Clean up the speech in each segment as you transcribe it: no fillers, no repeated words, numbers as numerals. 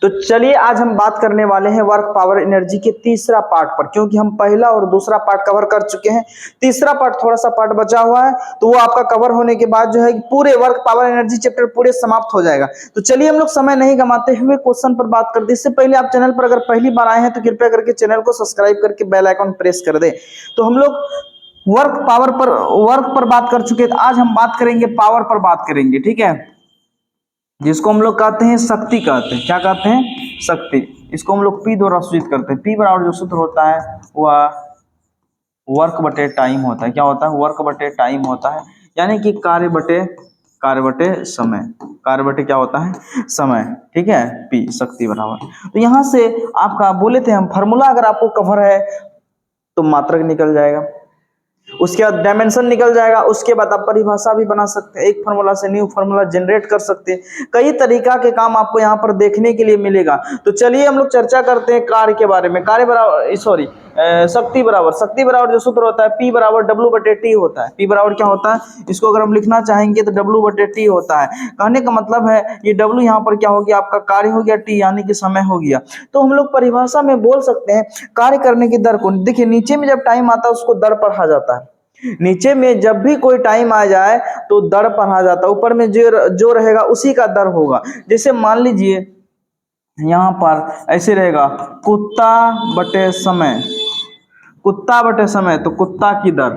तो चलिए आज हम बात करने वाले हैं वर्क पावर एनर्जी के तीसरा पार्ट पर, क्योंकि हम पहला और दूसरा पार्ट कवर कर चुके हैं। तीसरा पार्ट थोड़ा सा पार्ट बचा हुआ है, तो वो आपका कवर होने के बाद जो है पूरे वर्क पावर एनर्जी चैप्टर पूरे समाप्त हो जाएगा। तो चलिए हम लोग समय नहीं गंवाते हुए क्वेश्चन पर बात करते हैं। इससे पहले आप चैनल पर अगर पहली बार आए हैं तो कृपया करके चैनल को सब्सक्राइब करके बेल आइकन प्रेस कर दे। तो हम लोग वर्क पर बात कर चुके हैं, आज हम बात करेंगे पावर पर बात करेंगे, ठीक है, जिसको हम लोग कहते हैं शक्ति कहते हैं। क्या कहते हैं? शक्ति। इसको हम लोग पी द्वारा सूचित करते हैं। पी बराबर जो सूत्र होता है वह वर्क बटे टाइम होता है। क्या होता है? वर्क बटे टाइम होता है, यानी कि कार्य बटे समय। कार्य बटे क्या होता है? समय, ठीक है। पी शक्ति बराबर, तो यहां से आपका बोले थे हम फॉर्मूला अगर आपको कवर है तो मात्रक निकल जाएगा, उसके बाद डायमेंशन निकल जाएगा, उसके बाद आप परिभाषा भी बना सकते हैं, एक फार्मूला से न्यू फार्मूला जनरेट कर सकते हैं। कई तरीका के काम आपको यहाँ पर देखने के लिए मिलेगा। तो चलिए हम लोग चर्चा करते हैं कार्य के बारे में। कार्य बराबर शक्ति बराबर जो सूत्र होता है पी बराबर डब्ल्यू बटे टी होता है। पी बराबर क्या होता है? इसको अगर हम लिखना चाहेंगे तो डब्ल्यू बटे टी होता है। कहने का मतलब है ये डब्ल्यू यहाँ पर क्या हो गया? आपका कार्य हो गया, टी यानी कि समय हो गया। तो हम लोग परिभाषा में बोल सकते हैं कार्य करने की दर को। देखिए नीचे में जब टाइम आता है उसको दर पढ़ा जाता है। नीचे में जब भी कोई टाइम आ जाए तो दर पढ़ा जाता है, ऊपर में जो रहेगा उसी का दर होगा। जैसे मान लीजिए यहां पर ऐसे रहेगा कुत्ता बटे समय, तो कुत्ता की दर,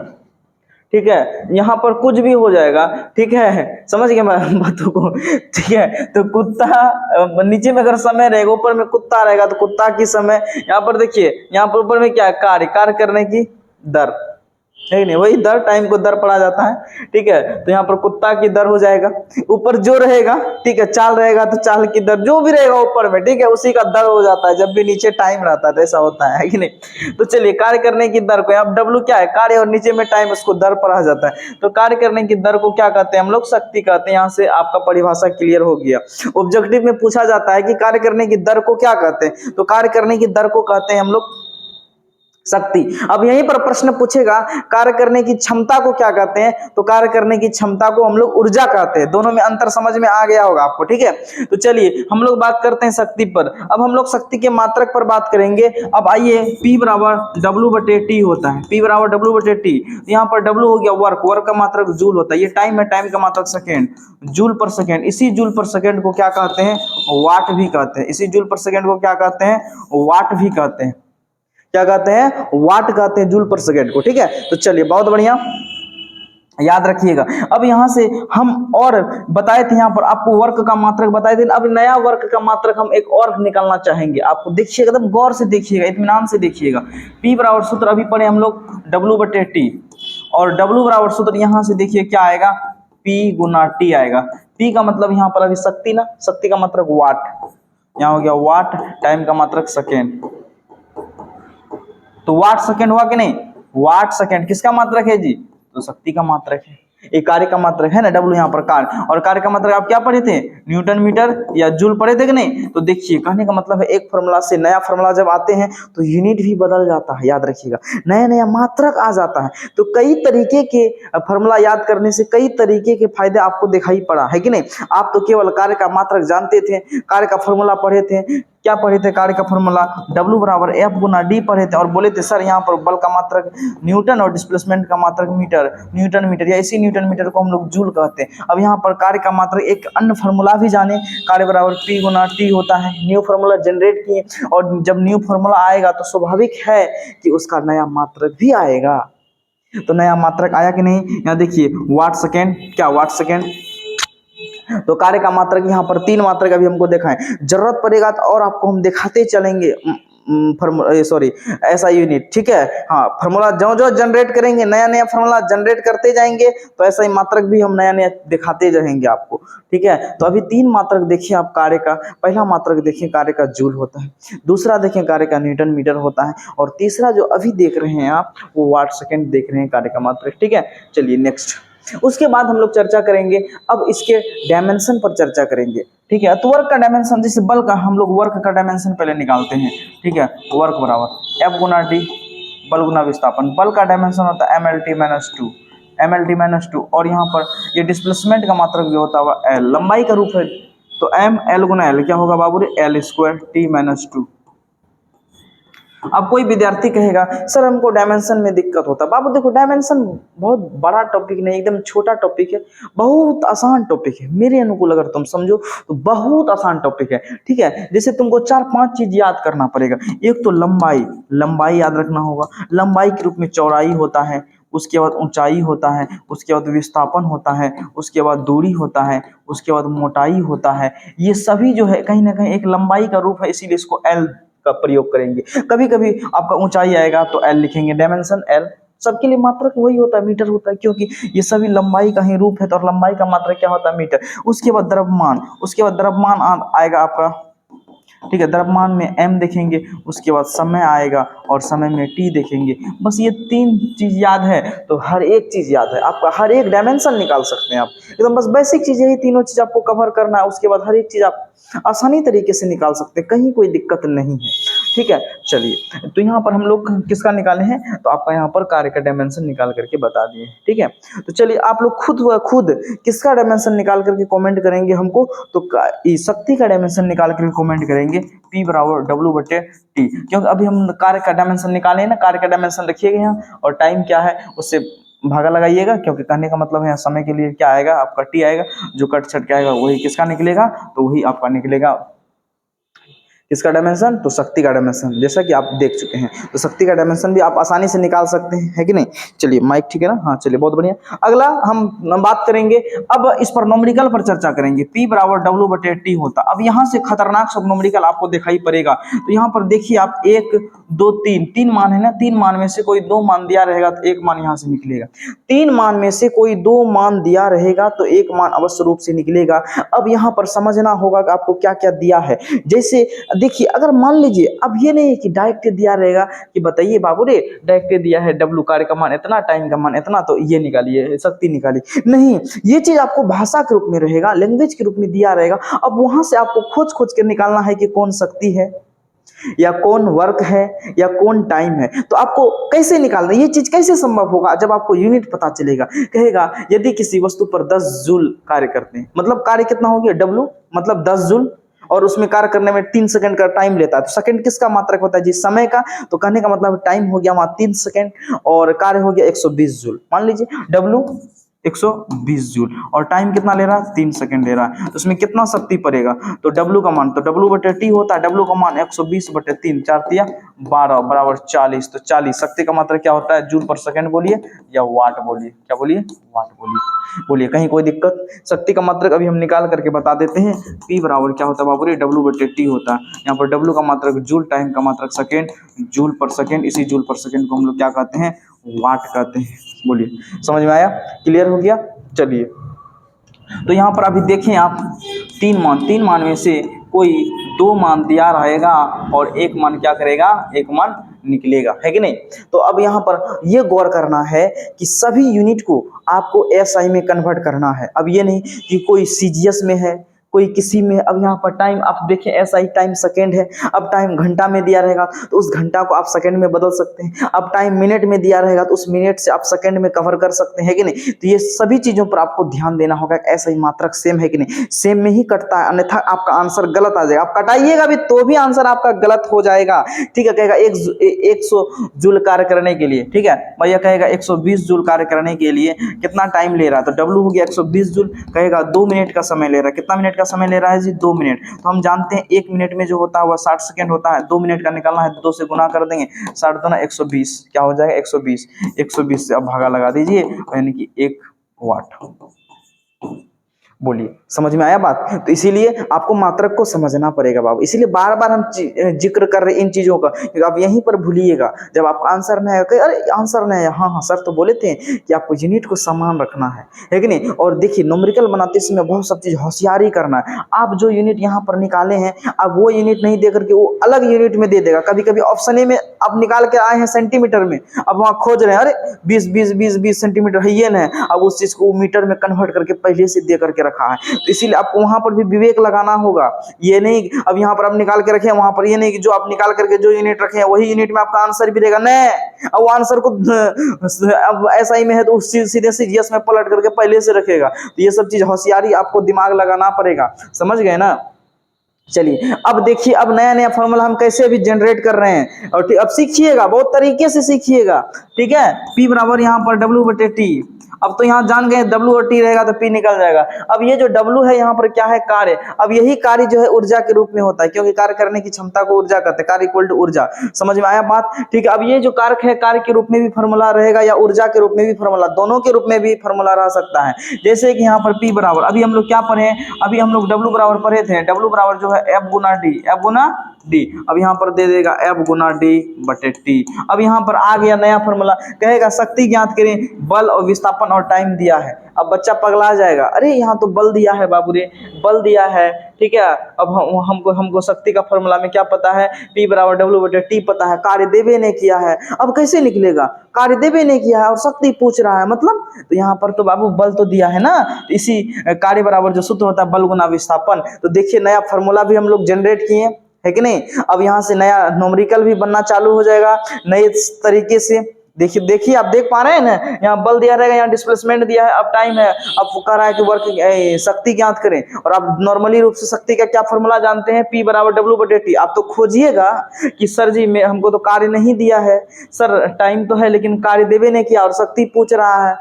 ठीक है। यहाँ पर कुछ भी हो जाएगा, ठीक है, समझ गए मैं बातों को, ठीक है। तो कुत्ता नीचे में अगर समय रहेगा, ऊपर में कुत्ता रहेगा तो कुत्ता की समय। यहाँ पर देखिए, यहाँ पर ऊपर में क्या है? कार्य करने की दर, है नहीं? वही दर, टाइम को दर पढ़ा जाता है, ठीक है। तो यहाँ पर कुत्ता की दर हो जाएगा, ऊपर जो रहेगा, ठीक है, चाल रहेगा तो चाल की दर, जो भी रहेगा ऊपर में, ठीक है, उसी का दर हो जाता है जब भी नीचे टाइम रहता है, तो ऐसा होता है कि नहीं? तो चलिए कार्य करने की दर को, अब डब्ल्यू क्या है? कार्य, और नीचे में टाइम, उसको दर पढ़ा जाता है। तो कार्य करने की दर को क्या कहते हैं हम लोग? शक्ति कहते हैं। यहाँ से आपका परिभाषा क्लियर हो गया। ऑब्जेक्टिव में पूछा जाता है कि कार्य करने की दर को क्या कहते हैं, तो कार्य करने की दर को कहते हैं हम लोग शक्ति। अब यहीं पर प्रश्न पूछेगा कार्य करने की क्षमता को क्या कहते हैं, तो कार्य करने की क्षमता को हम लोग ऊर्जा कहते हैं। दोनों में अंतर समझ में आ गया होगा आपको, ठीक है। तो चलिए हम लोग बात करते हैं शक्ति पर। अब हम लोग शक्ति के मात्रक पर बात करेंगे। अब आइए, P बराबर डब्ल्यू बटे टी होता है। P बराबर डब्ल्यू बटे टी, यहाँ पर डब्ल्यू हो गया वर्क का मात्रक जूल होता है। ये टाइम है, टाइम का मात्रक सेकेंड, जूल पर सेकेंड। इसी जूल पर सेकेंड को क्या कहते हैं? वाट भी कहते हैं। इसी जूल पर सेकेंड को क्या कहते हैं? वाट भी कहते हैं। क्या कहते हैं? वाट कहते हैं जूल पर सेकेंड को, ठीक है। तो चलिए बहुत बढ़िया, याद रखिएगा। अब यहां से हम और बताए थे, यहाँ पर आपको वर्क का मात्रक बताए थे। अब नया वर्क का मात्रक हम एक और निकालना चाहेंगे। आपको देखिएगा, एकदम गौर से देखिएगा, इत्मीनान से देखिएगा। P बराबर सूत्र अभी पढ़े हम लोग डब्ल्यू बटे टी, और डब्ल्यू बराबर सूत्र यहां से देखिए क्या आएगा? P गुना टी आएगा। P का मतलब यहाँ पर अभी शक्ति ना, शक्ति का मात्रक वाट, यहाँ हो गया वाट, टाइम का मात्रक सेकेंड। तो वाट सेकेंड हुआ कि नहीं? वाट सेकेंड किसका मात्रक है जी? तो शक्ति का मात्रक है। एक कार्य का मात्रक है ना डब्ल्यू, यहाँ पर कार्य, और कार्य का मात्रक आप क्या पढ़े थे? न्यूटन मीटर या जूल पढ़े थे कि नहीं? तो देखिए कहने का मतलब है एक फार्मूला से नया फार्मूला जब आते हैं तो यूनिट भी बदल जाता है, याद रखिएगा। नया नया मात्रक आ जाता है, तो कई तरीके के फार्मूला याद करने से कई तरीके के फायदे आपको दिखाई पड़ा है कि नहीं? आप तो केवल कार्य का मात्रक जानते थे, कार्य का फार्मूला पढ़े थे। क्या पढ़े थे? कार्य का फॉर्मूला W बराबर F गुना D पढ़े थे, और बोले थे सर यहाँ पर बल का मात्रक न्यूटन और डिस्प्लेसमेंट का मात्रक न्यूटन मीटर, या इसी न्यूटन मीटर को हम लोग जूल कहते हैं। अब यहाँ पर कार्य का मात्रक एक अन्य फार्मूला भी जाने, कार्य बराबर P गुना T होता है। न्यू फार्मूला जनरेट किए, और जब न्यू फार्मूला आएगा तो स्वाभाविक है कि उसका नया मात्रक भी आएगा। तो नया मात्रक आया कि नहीं? यहाँ देखिए वाट सेकेंड, क्या वाट सेकेंड। तो कार्य का मात्रक यहाँ पर 3 मात्रक अभी हमको देखा है, जरूरत पड़ेगा तो और आपको हम दिखाते चलेंगे ऐसा यूनिट, ठीक है। हाँ, फार्मूला जो जो जनरेट करेंगे, नया नया फार्मूला जनरेट करते जाएंगे, तो ऐसा ही मात्रक भी हम नया नया दिखाते रहेंगे आपको, ठीक है। तो अभी 3 मात्रक देखिए आप कार्य का। पहला मात्रक देखिए कार्य का जूल होता है, दूसरा देखें कार्य का न्यूटन मीटर होता है, और तीसरा जो अभी देख रहे हैं आप वो वाट सेकेंड देख रहे हैं कार्य का मात्रक, ठीक है। चलिए नेक्स्ट, उसके बाद हम लोग चर्चा करेंगे अब इसके डायमेंशन पर चर्चा करेंगे, ठीक है। तो वर्क का डायमेंशन, जैसे बल का हम लोग वर्क का डायमेंशन पहले निकालते हैं, ठीक है। वर्क बराबर F गुना डी, बल गुना विस्थापन। बल का डायमेंशन होता है MLT-2, और यहाँ पर ये डिस्प्लेसमेंट का मात्रक जो होता है L, लंबाई का रूप है तो एम एल गुना एल क्या होगा बाबू रे, एल स्क्वायर टी माइनस 2। अब कोई विद्यार्थी कहेगा सर हमको डायमेंशन में दिक्कत होता है। बाबू देखो डायमेंशन बहुत बड़ा टॉपिक नहीं, एकदम छोटा टॉपिक है, बहुत आसान टॉपिक है मेरे अनुकूल। अगर तुम समझो तो बहुत आसान टॉपिक है, ठीक है। जैसे तुमको 4-5 चीज याद करना पड़ेगा। एक तो लंबाई, लंबाई याद रखना होगा। लंबाई के रूप में चौड़ाई होता है, उसके बाद ऊंचाई होता है, उसके बाद विस्थापन होता है, उसके बाद दूरी होता है, उसके बाद मोटाई होता है। ये सभी जो है कहीं ना कहीं एक लंबाई का रूप है, इसीलिए इसको एल का प्रयोग करेंगे। कभी कभी आपका ऊंचाई आएगा तो एल लिखेंगे, डायमेंशन एल। सबके लिए मात्रक वही होता है, मीटर होता है, क्योंकि ये सभी लंबाई का ही रूप है। तो और लंबाई का मात्रक क्या होता है, मीटर। उसके बाद द्रव्यमान, उसके बाद द्रव्यमान आएगा आपका, ठीक है। द्रव्यमान में m देखेंगे, उसके बाद समय आएगा और समय में t देखेंगे। बस ये 3 चीज याद है तो हर एक चीज याद है आपका, हर एक डायमेंशन निकाल सकते हैं आप एकदम। बस बेसिक चीज यही तीनों चीज आपको कवर करना है, उसके बाद हर एक चीज आप आसानी तरीके से निकाल सकते हैं, कहीं कोई दिक्कत नहीं है, ठीक है। चलिए तो यहाँ पर हम लोग किसका निकाले हैं, तो आपका यहाँ पर कार्य का डायमेंशन निकाल करके बता दिए, ठीक है। तो चलिए आप लोग खुद किसका डायमेंशन निकाल करके कमेंट करेंगे हमको, तो शक्ति का डायमेंशन निकाल करके कमेंट करेंगे P बराबर W/T, क्योंकि अभी हम कार्य का डायमेंशन निकाले हैं ना। कार्य का डायमेंशन रखिएगा यहाँ, और टाइम क्या है उससे भागा लगाइएगा, क्योंकि कहने का मतलब है समय के लिए क्या आएगा आपका T आएगा, जो कट छट के आएगा वही किसका निकलेगा, तो वही आपका निकलेगा किसका डायमेंशन, तो शक्ति का डायमेंशन। जैसा कि आप देख चुके हैं, तो शक्ति का डायमेंशन भी आप आसानी से निकाल सकते हैं, है कि नहीं। चलिए माइक ठीक है ना, हाँ चलिए बहुत बढ़िया। अगला हम बात करेंगे, अब इस पर नोमेरिकल पर चर्चा करेंगे। P बराबर W/T होता। अब यहाँ से खतरनाक सब नोमेरिकल आपको दिखाई पड़ेगा। तो यहाँ पर देखिए आप 1 2 3 मान है ना, 3 मान में से कोई 2 मान दिया रहेगा तो 1 मान यहाँ से निकलेगा। 3 मान में से कोई 2 मान दिया रहेगा तो 1 मान अवश्य रूप से निकलेगा। अब यहाँ पर समझना होगा कि आपको क्या क्या दिया है। जैसे देखिए अगर मान लीजिए, अब ये नहीं कि डायरेक्ट दिया रहेगा कि बताइए बाबू रे डायरेक्ट दिया है W कार्य का मान इतना, टाइम का मान इतना, तो ये निकालिए शक्ति निकालिए, नहीं। ये चीज आपको भाषा के रूप में रहेगा, लैंग्वेज के रूप में दिया रहेगा। अब वहां से आपको खोज के निकालना है कि कौन शक्ति है या कौन वर्क है या कौन टाइम है। तो आपको कैसे निकालना, ये चीज कैसे संभव होगा, जब आपको यूनिट पता चलेगा। कहेगा यदि किसी वस्तु पर 10 जूल कार्य करते हैं, मतलब कार्य कितना हो गया, W मतलब 10 जूल, और उसमें कार्य करने में 3 सेकंड का टाइम लेता है। तो सेकंड किसका मात्रक होता है जी, समय का। तो कहने का मतलब टाइम हो गया वहां 3 सेकंड और कार्य हो गया 120 जूल। मान लीजिए W 120 जूल और टाइम कितना ले रहा है, 3 सेकंड ले रहा है। तो उसमें कितना शक्ति पड़ेगा, तो W का मान, तो W/T होता है, W का मान 120/3, 4 12 बराबर 40। तो 40 शक्ति का मात्रक क्या होता है, जूल पर सेकंड बोलिए या वाट बोलिए, क्या बोलिए, वाट बोलिए, कहीं कोई दिक्कत। शक्ति का मात्रक अभी हम निकाल करके बता देते हैं। P बराबर क्या होता है बाबू रे, W/T होता है। यहाँ पर W का मात्रक जूल, टाइम का मात्रक सेकंड, जूल पर सेकंड, इसी जूल पर सेकंड को हम लोग क्या कहते हैं, वाट कहते हैं। बोलिए समझ में आया, क्लियर हो गया। चलिए तो यहाँ पर अभी देखें आप 3 मान में से कोई 2 मान दिया रहेगा और 1 मान क्या करेगा, 1 मान निकलेगा, है कि नहीं। तो अब यहाँ पर ये गौर करना है कि सभी यूनिट को आपको SI में कन्वर्ट करना है। अब ये नहीं कि कोई CGS में है कोई किसी में। अब यहाँ पर टाइम आप देखें, SI टाइम सेकंड है, अब टाइम घंटा में दिया रहेगा तो उस घंटा को आप सेकंड में बदल सकते हैं। अब टाइम मिनट में दिया रहेगा तो उस मिनट से आप सेकंड में कवर कर सकते हैं कि नहीं। तो ये सभी चीजों पर आपको ध्यान देना होगा। SI मात्रक सेम है कि नहीं, सेम में ही कटता है, अन्यथा आपका आंसर गलत आ जाएगा। आप कटाइएगा भी तो भी आंसर आपका गलत हो जाएगा, ठीक है। कहेगा 100 जूल कार्य करने के लिए, ठीक है भैया, कहेगा 120 जूल कार्य करने के लिए कितना टाइम ले रहा है, तो W हो गया 120 जूल। कहेगा 2 मिनट का समय ले रहा है, कितना मिनट का समय ले रहा है जी, 2 मिनट। तो हम जानते हैं 1 मिनट में जो होता है वह 60 सेकंड होता है। 2 मिनट का निकालना है, 2 से गुना कर देंगे, 60 दूना 120, क्या हो जाएगा 120 से अब भागा लगा दीजिए, यानी कि 1 वाट। बोलिए समझ में आया बात। तो इसीलिए आपको मात्रक को समझना पड़ेगा बाबू, इसीलिए बार बार हम जिक्र कर रहे इन चीजों का, क्योंकि आप यहीं पर भूलिएगा जब आपका आंसर नहीं आएगा, अरे आंसर नहीं आया, हाँ सर तो बोले थे कि आपको यूनिट को समान रखना है कि नहीं। और देखिए न्यूमेरिकल बनाते समय बहुत सब चीज होशियारी करना है। आप जो यूनिट यहाँ पर निकाले हैं, आप वो यूनिट नहीं दे करके वो अलग यूनिट में दे देगा। कभी कभी ऑप्शन ए में आप निकाल के आए हैं सेंटीमीटर में, अब वहाँ खोज रहे हैं, अरे 20 सेंटीमीटर है ये ना, अब उस चीज को मीटर में कन्वर्ट करके पहले से दे करके रखा है, तो इसीलिए आपको वहां पर भी विवेक लगाना होगा। ये नहीं अब यहाँ पर आप निकाल के रखे वहां पर, ये नहीं कि जो आप निकाल करके जो यूनिट रखे हैं वही यूनिट में आपका आंसर भी रहेगा, नहीं। अब वो आंसर को अब ऐसा ही में है तो उस सीधे सीजीएस में पलट करके पहले से रखेगा। तो ये सब चीज होशियारी आपको दिमाग लगाना पड़ेगा, समझ गए ना। चलिए अब देखिए, अब नया नया फॉर्मूला हम कैसे भी जनरेट कर रहे हैं, और अब सीखिएगा, बहुत तरीके से सीखिएगा, ठीक है। P बराबर यहाँ पर W/T। अब तो यहाँ जान गए W और T रहेगा तो P निकल जाएगा। अब ये जो W है यहाँ पर क्या है, कार्य। अब यही कार्य जो है ऊर्जा के रूप में होता है, क्योंकि कार्य करने की क्षमता को ऊर्जा कहते हैं, कार्य इक्वल टू ऊर्जा। समझ में आया बात, ठीक है। अब ये जो कारक है, कार्य के रूप में भी फॉर्मूला रहेगा या ऊर्जा के रूप में भी फॉर्मूला, दोनों के रूप में भी फॉर्मूला रह सकता है। जैसे कि यहाँ पर P बराबर, अभी हम लोग क्या पढ़े, अभी हम लोग W बराबर पढ़े थे, W बराबर जो है F गुना D। अब यहाँ पर दे देगा F गुना D/T। अब यहाँ पर आ गया नया फॉर्मूला, कहेगा शक्ति ज्ञात करें, बल और विस्थापन और टाइम दिया है। अब बच्चा पगला जाएगा, अरे यहाँ तो बल दिया है बाबू रे, बल दिया है, ठीक है। अब हमको शक्ति का फॉर्मूला में क्या पता है, P बराबर W/T पता है, कार्य देवे ने किया है। अब कैसे निकलेगा, कार्य देवे ने किया है और शक्ति पूछ रहा है, मतलब तो यहाँ पर तो बाबू बल तो दिया है ना, तो इसी कार्य बराबर जो सूत्र होता है बल गुना विस्थापन। तो देखिए नया फॉर्मूला भी हम लोग जनरेट किए है कि नहीं। अब यहाँ से नया न्यूमेरिकल भी बनना चालू हो जाएगा नए तरीके से। देखिए आप देख पा रहे हैं ना, यहाँ बल दिया रहेगा, यहाँ डिस्प्लेसमेंट दिया है, अब टाइम है, अब कह रहा है कि वर्क शक्ति ज्ञात करें। और आप नॉर्मली रूप से शक्ति का क्या फॉर्मूला जानते हैं, P बराबर W/T। आप तो खोजिएगा कि सर जी मैं हमको तो कार्य नहीं दिया है, सर टाइम तो है लेकिन कार्य देवे नहीं किया और शक्ति पूछ रहा है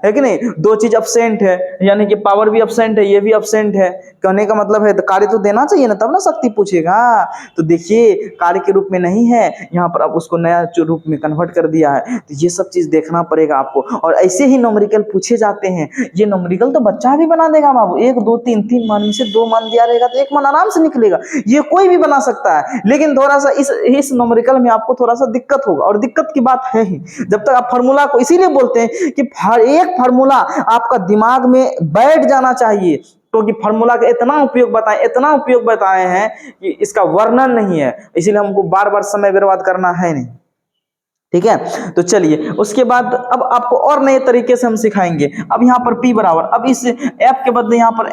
कि नहीं। दो चीज अब्सेंट है, यानी कि पावर भी अब्सेंट है, ये भी अब्सेंट है, कहने का मतलब है तो कार्य तो देना चाहिए ना, तब ना शक्ति पूछेगा। तो देखिए कार्य के रूप में नहीं है यहाँ पर, अब उसको नया रूप में कन्वर्ट कर दिया है। तो ये सब चीज देखना पड़ेगा आपको, और ऐसे ही न्यूमेरिकल पूछे जाते हैं। ये न्यूमेरिकल तो बच्चा भी बना देगा बाबू, 1 2 3 3 मान में से 2 मान दिया रहेगा तो 1 मान आराम से निकलेगा, ये कोई भी बना सकता है। लेकिन थोड़ा सा इस न्यूमेरिकल में आपको थोड़ा सा दिक्कत होगा, और दिक्कत की बात है ही, जब तक आप फार्मूला को, इसीलिए बोलते हैं कि हर एक फार्मूला आपका दिमाग में बैठ जाना चाहिए, क्योंकि फार्मूला का इतना उपयोग बताए हैं कि इसका वर्णन नहीं है, इसीलिए हमको बार बार समय बर्बाद करना है नहीं, ठीक है। तो चलिए उसके बाद अब आपको और नए तरीके से हम सिखाएंगे। अब यहाँ पर P बराबर, अब इस F के बदले यहाँ पर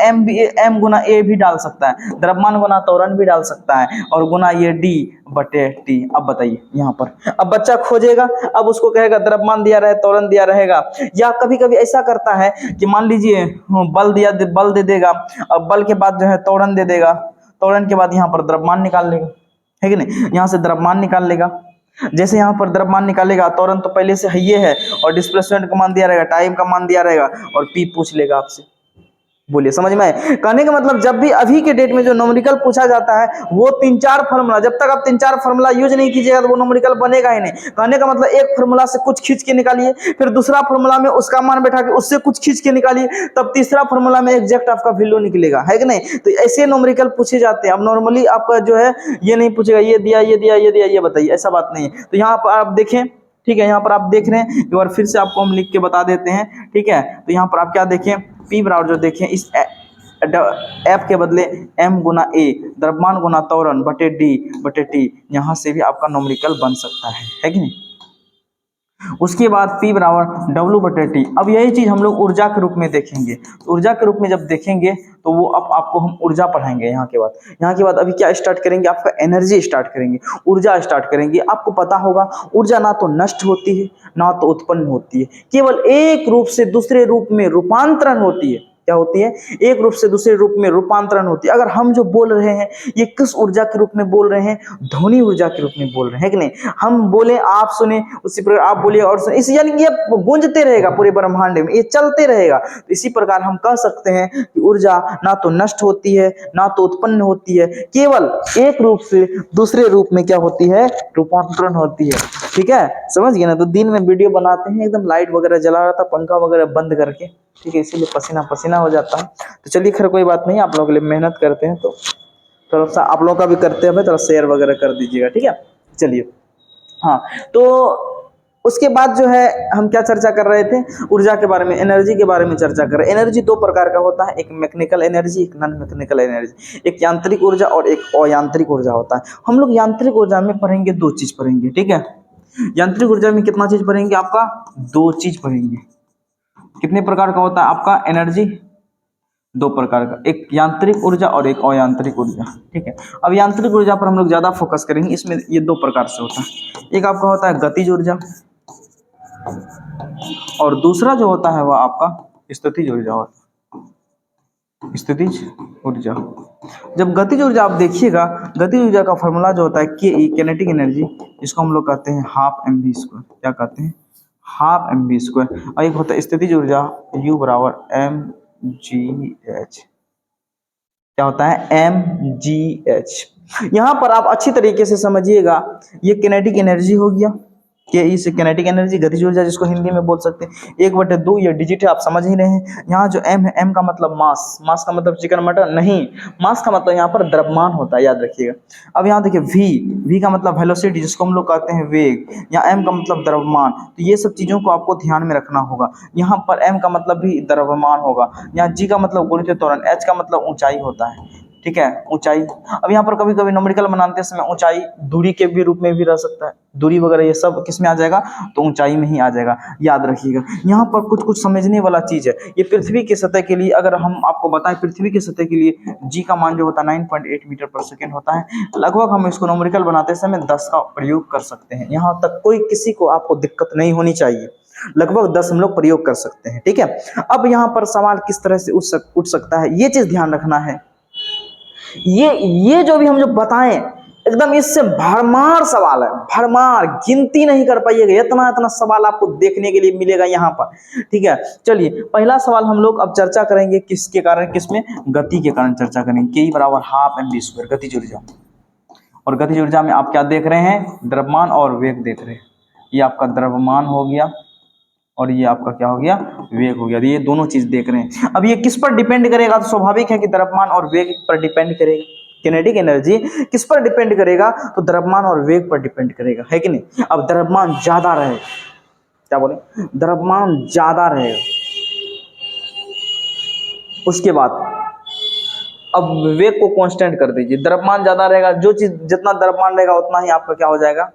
M गुना A भी डाल सकता है, द्रव्यमान गुना त्वरण भी डाल सकता है, और गुना ये D/T। अब बताइए यहाँ पर, अब बच्चा खोजेगा, अब उसको कहेगा द्रव्यमान दिया रहे, त्वरण दिया रहेगा, या कभी कभी ऐसा करता है कि मान लीजिए बल दे देगा, अब बल के बाद जो है त्वरण दे देगा, त्वरण के बाद यहाँ पर द्रव्यमान निकाल लेगा, है कि नहीं, यहाँ से द्रव्यमान निकाल लेगा। जैसे यहाँ पर द्रव्यमान निकालेगा, त्वरण तो पहले से ये है, और डिस्प्लेसमेंट का मान दिया रहेगा, टाइम का मान दिया रहेगा, और P पूछ लेगा आपसे। बोलिए समझ में आए, कहने का मतलब जब भी अभी के डेट में जो न्यूमेरिकल पूछा जाता है वो 3-4 फार्मूला, जब तक आप 3-4 फार्मूला यूज नहीं कीजिएगा तो वो न्यूमेरिकल बनेगा ही नहीं। कहने का मतलब एक फार्मूला से कुछ खींच के निकालिए, फिर दूसरा फार्मूला में उसका मान बैठा के उससे कुछ खींच के निकालिए, तब तीसरा फार्मूला में एग्जैक्ट आपका वैल्यू निकलेगा, है कि नहीं। तो ऐसे न्यूमेरिकल पूछे जाते हैं। अब नॉर्मली आपका जो है ये नहीं पूछेगा ये दिया ये दिया ये दिया ये बताइए, ऐसा बात नहीं है। तो यहाँ पर आप देखें, ठीक है, यहाँ पर आप देख रहे हैं, एक बार फिर से आपको हम लिख के बता देते हैं, ठीक है। तो यहाँ पर आप क्या देखें, P बराबर जो देखें, इस F के बदले M गुना A, द्रव्यमान गुना त्वरण बटे D/T, यहाँ से भी आपका न्यूमेरिकल बन सकता है कि नहीं। उसके बाद P बराबर W/T। अब यही चीज हम लोग ऊर्जा के रूप में देखेंगे। तो ऊर्जा के रूप में जब देखेंगे तो वो अब आपको हम ऊर्जा पढ़ाएंगे। यहाँ के बाद अभी क्या स्टार्ट करेंगे, आपका एनर्जी स्टार्ट करेंगे, ऊर्जा स्टार्ट करेंगे। आपको पता होगा ऊर्जा ना तो नष्ट होती है ना तो उत्पन्न होती है, केवल एक रूप से दूसरे रूप में रूपांतरण होती है। क्या होती है, एक रूप से दूसरे रूप में रूपांतरण होती है। अगर हम जो बोल रहे हैं ये किस ऊर्जा के रूप में बोल रहे हैं, ध्वनि ऊर्जा के रूप में बोल रहे हैं कि नहीं। हम बोले आप सुने, उसी प्रकार आप बोलिए और सुने, इस यानी ये गूंजते रहेगा पूरे ब्रह्मांड में, ये चलते रहेगा। तो इसी प्रकार हम कह सकते हैं कि ऊर्जा ना तो नष्ट होती है ना तो उत्पन्न होती है, केवल एक रूप से दूसरे रूप में क्या होती है, रूपांतरण होती है। ठीक है, समझ गए ना। तो दिन में वीडियो बनाते हैं एकदम लाइट वगैरह जला रहा था, पंखा वगैरह बंद करके, ठीक है, इसीलिए पसीना पसीना हो जाता है। तो चलिए खैर कोई बात नहीं, आप लोगों के लिए मेहनत करते हैं तो थोड़ा सा आप लोगों का भी करते हैं, थोड़ा शेयर वगैरह कर दीजिएगा, ठीक है। चलिए हाँ, तो उसके बाद जो है हम क्या चर्चा कर रहे थे, ऊर्जा के बारे में, एनर्जी के बारे में चर्चा कर रहे हैं। एनर्जी दो प्रकार का होता है, एक मैकेनिकल एनर्जी, एक नॉन मैकेनिकल एनर्जी। एक यांत्रिक ऊर्जा और एक अयांत्रिक ऊर्जा होता है। हम लोग यांत्रिक ऊर्जा में पढ़ेंगे दो चीज पढ़ेंगे, ठीक है। यांत्रिक ऊर्जा में कितना चीज पढ़ेंगे, आपका दो चीज पढ़ेंगे। कितने प्रकार का होता है आपका एनर्जी, दो प्रकार का, एक यांत्रिक ऊर्जा और एक अयांत्रिक ऊर्जा। ठीक है, अब यांत्रिक ऊर्जा पर हम लोग ज्यादा फोकस करेंगे। इसमें ये दो प्रकार से होता है, एक आपका होता है गतिज ऊर्जा और दूसरा जो होता है वह आपका स्थितिज ऊर्जा होता है। स्थितिज ऊर्जा, जब गतिज ऊर्जा आप देखिएगा, गतिज ऊर्जा का फॉर्मूला जो होता है के ई, किनेटिक एनर्जी, इसको हम लोग कहते हैं हाफ एम वी स्क्वायर। क्या कहते हैं? Half M V square. और एक होता है स्थितिज ऊर्जा, यू बराबर एम जी एच। क्या होता है? M G H. यहां पर आप अच्छी तरीके से समझिएगा, ये किनेटिक एनर्जी हो गया, के ई से किनेटिक एनर्जी, गतिज ऊर्जा जिसको हिंदी में बोल सकते हैं 1/2, ये डिजिट है, आप समझ ही रहे हैं। यहाँ जो एम है, एम का मतलब मास, मास का मतलब चिकन मटन नहीं, मास का मतलब यहाँ पर द्रव्यमान होता है, याद रखिएगा। अब यहाँ देखिए वी, वी का मतलब वेलोसिटी, जिसको हम लोग कहते हैं वेग। यहाँ एम का मतलब द्रव्यमान, तो ये सब चीजों को आपको ध्यान में रखना होगा। यहाँ पर एम का मतलब भी द्रव्यमान होगा, यहाँ जी का मतलब गुणित त्वरण, एच का मतलब ऊंचाई होता है। ठीक है, ऊंचाई। अब यहाँ पर कभी कभी न्यूमेरिकल बनाते समय ऊंचाई दूरी के भी रूप में भी रह सकता है, दूरी वगैरह ये सब किस में आ जाएगा? तो ऊंचाई में ही आ जाएगा, याद रखिएगा। यहाँ पर कुछ कुछ समझने वाला चीज है। ये पृथ्वी की सतह के लिए, अगर हम आपको बताएं, पृथ्वी की सतह के लिए जी का मान जो होता है 9.8 मीटर पर सेकेंड होता है। लगभग हम इसको न्यूमेरिकल बनाते समय 10 का प्रयोग कर सकते हैं। यहाँ तक कोई किसी को आपको दिक्कत नहीं होनी चाहिए, लगभग 10 हम लोग प्रयोग कर सकते हैं। ठीक है, अब यहाँ पर सवाल किस तरह से उठ सकता है, ये चीज ध्यान रखना है। ये जो भी हम जो बताएं, एकदम इससे भरमार सवाल है, भरमार, गिनती नहीं कर पाइएगा, इतना इतना सवाल आपको देखने के लिए मिलेगा यहाँ पर। ठीक है, चलिए पहला सवाल हम लोग अब चर्चा करेंगे, किसके कारण, किसमें? गति के कारण चर्चा करेंगे। के बराबर हाफ एम वी स्क्वायर, गतिज ऊर्जा। और गतिज ऊर्जा में आप क्या देख रहे हैं? द्रव्यमान और वेग देख रहे हैं। ये आपका द्रव्यमान हो गया और ये आपका क्या हो गया? वेग हो गया। ये दोनों चीज देख रहे हैं। अब ये किस पर डिपेंड करेगा? तो स्वाभाविक है कि द्रव्यमान और वेग पर डिपेंड करेगा। किनेटिक एनर्जी किस पर डिपेंड करेगा? तो द्रव्यमान और वेग पर डिपेंड करेगा, है कि नहीं? अब द्रव्यमान ज्यादा रहेगा, क्या बोले? द्रव्यमान ज्यादा रहेगा, उसके बाद अब वेग को कांस्टेंट कर दीजिए। द्रव्यमान ज्यादा रहेगा, जो चीज जितना द्रव्यमान रहेगा उतना ही आपका क्या हो जाएगा?